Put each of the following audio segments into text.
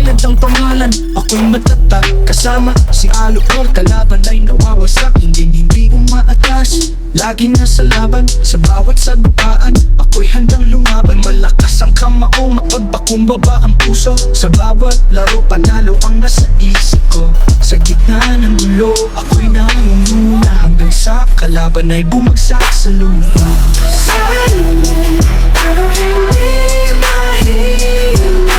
Silent ang pangalan, ako'y matatag. Kasama si Alukor, kalaban ay nawawasak. Hindi umaatras, lagi nasa laban. Sa bawat sagupaan, ako'y handang lumaban. Malakas ang kamao, mapagpakumbaba ang puso. Sa bawat laro, panalo ang nasa isip ko. Sa gitna ng gulo, ako'y nangunguna. Hanggang sa kalaban ay bumagsak sa lupa. Silent, pero hindi mahina.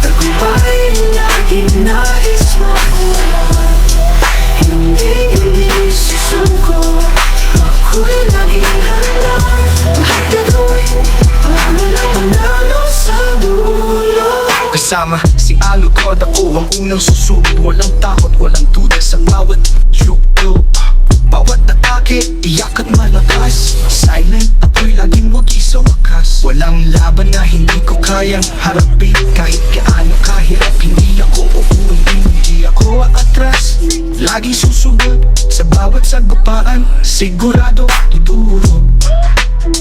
Tagumpay laging nais makuha. Hindi susuko. Ako'y laging handa. Lahat gagawin para lang manalo sa dulo. Kasama si Alukod, ako ang unang susuko. Walang takot, walang duda sa bawat yukto. Bawat atake, iyak at malakas. Silent, ako'y laging wagi sa wakas. Walang laban na hindi ko kayang harapin. Kahit gaano kahirap, hindi ako uuwi. Hindi ako aatras, lagi susunod. Sa bawat sagupaan, sigurado tuturo.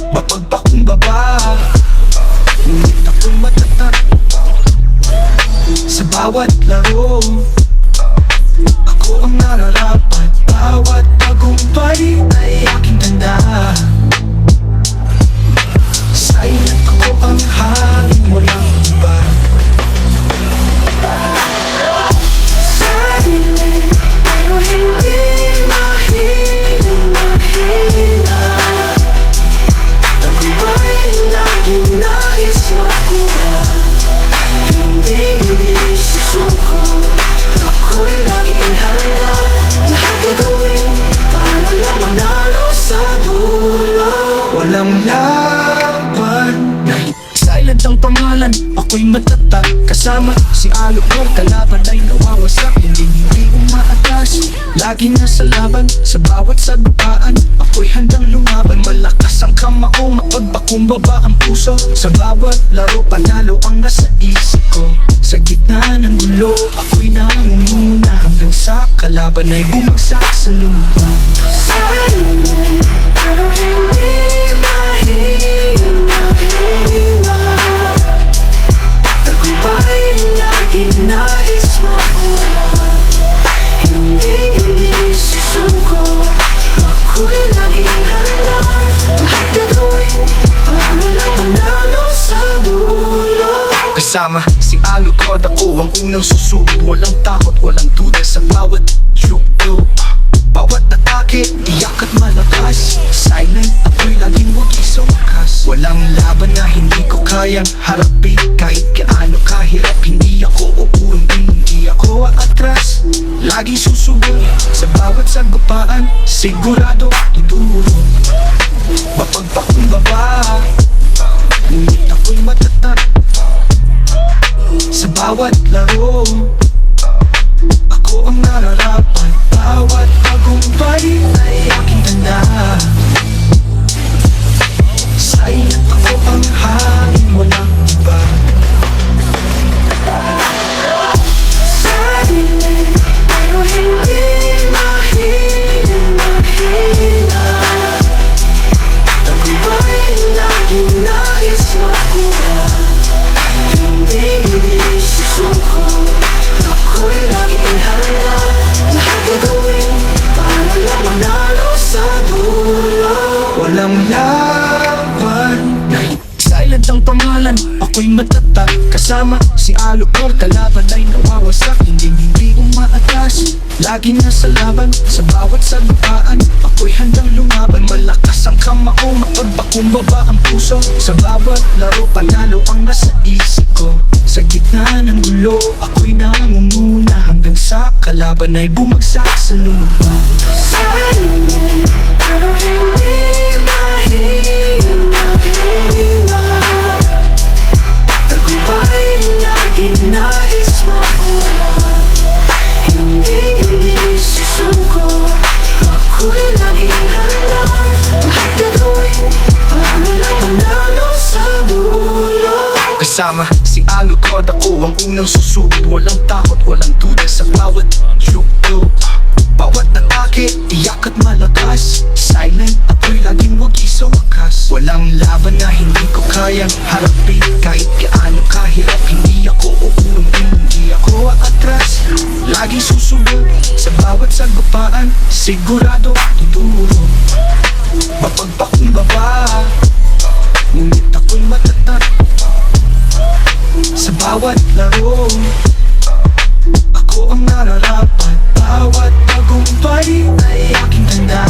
Mapagpakumbaba, ngunit ako'y matatag. Sa bawat laro, ako ang nararapat. Bawat tagumpay ay aking tanda. Silent, ako ang hangin, walang iba. Silent, pero hindi mahina. Tagumpay laging nais makuha. Hindi susuko. Ako'y laging handa. Lahat gagawin para lang manalo sa dulo. Walang laban. Silent ang pangalan, ako'y matatag. Kasama si Alukor, kalaban ay nawawasak. Hindi umaatras, lagi nasa laban. Sa bawat sagupaan, ako'y handang lumaban. Malakas ang kamao, mapagpakumbaba ang puso. Sa bawat laro, panalo ang nasa isip ko. Sa gitna ng gulo, ako'y nangunguna. Hanggang sa kalaban ay bumagsak sa lupa. Silent, pero hindi mahina. Tagumpay laging nais makuha. Hindi susuko. Ako'y laging handa. Lahat gagawin para lang manalo sa dulo. Kasama si Alukod, ako ang unang susuko. Walang takot, walang duda sa bawat yukto. Bawat atake, iyak at malakas. Silent, ako'y laging wagi sa wakas. Walang laban na hindi ko kayang harapin. Kahit gaano kahirap, hindi ako uuwi. Hindi ako aatras, lagi susugal. Sa bawat sagupaan, sigurado tuturo. Mapagpakumbaba, ngunit ako'y matatag. Sa bawat laro, ako ang nararapat. Bawat tagumpay ay aking tanda. Silent, ako ang hangin, walang iba. Silent, pero hindi mahina. Tagumpay laging nais makuha. Hindi susuko. Ako'y laging handa. Lahat gagawin para lang manalo sa dulo. Walang laban. Silent ang pangalan, ako'y matatag. Kasama si Alukor, kalaban ay nawawasak. Hindi umaatras, lagi nasa laban. Sa bawat sagupaan, ako'y handang lumaban. Malakas ang kamao, mapagpakumbaba ang puso. Sa bawat laro, panalo ang nasa isip ko. Sa gitna ng gulo, ako'y nangunguna. Hanggang sa kalaban ay bumagsak sa lupa. Silent, pero hindi mahina. Tagumpay laging nais makuha. Hindi susuko. Ako'y laging handa. Lahat gagawin para lang manalo sa dulo. Kasama si Alukod, ako ang unang susuko. Walang takot, walang duda sa bawat yukto. Bawat atake, iyak at malakas. Silent, ako'y laging wagi sa wakas. Walang laban na hindi ko kayang harapin. Kahit gaano ka daan, sigurado tuturo. Mapagpakumbaba, ngunit ako'y matatag. Sa bawat laro, ako ang nararapat. Bawat tagumpay ay aking tanda.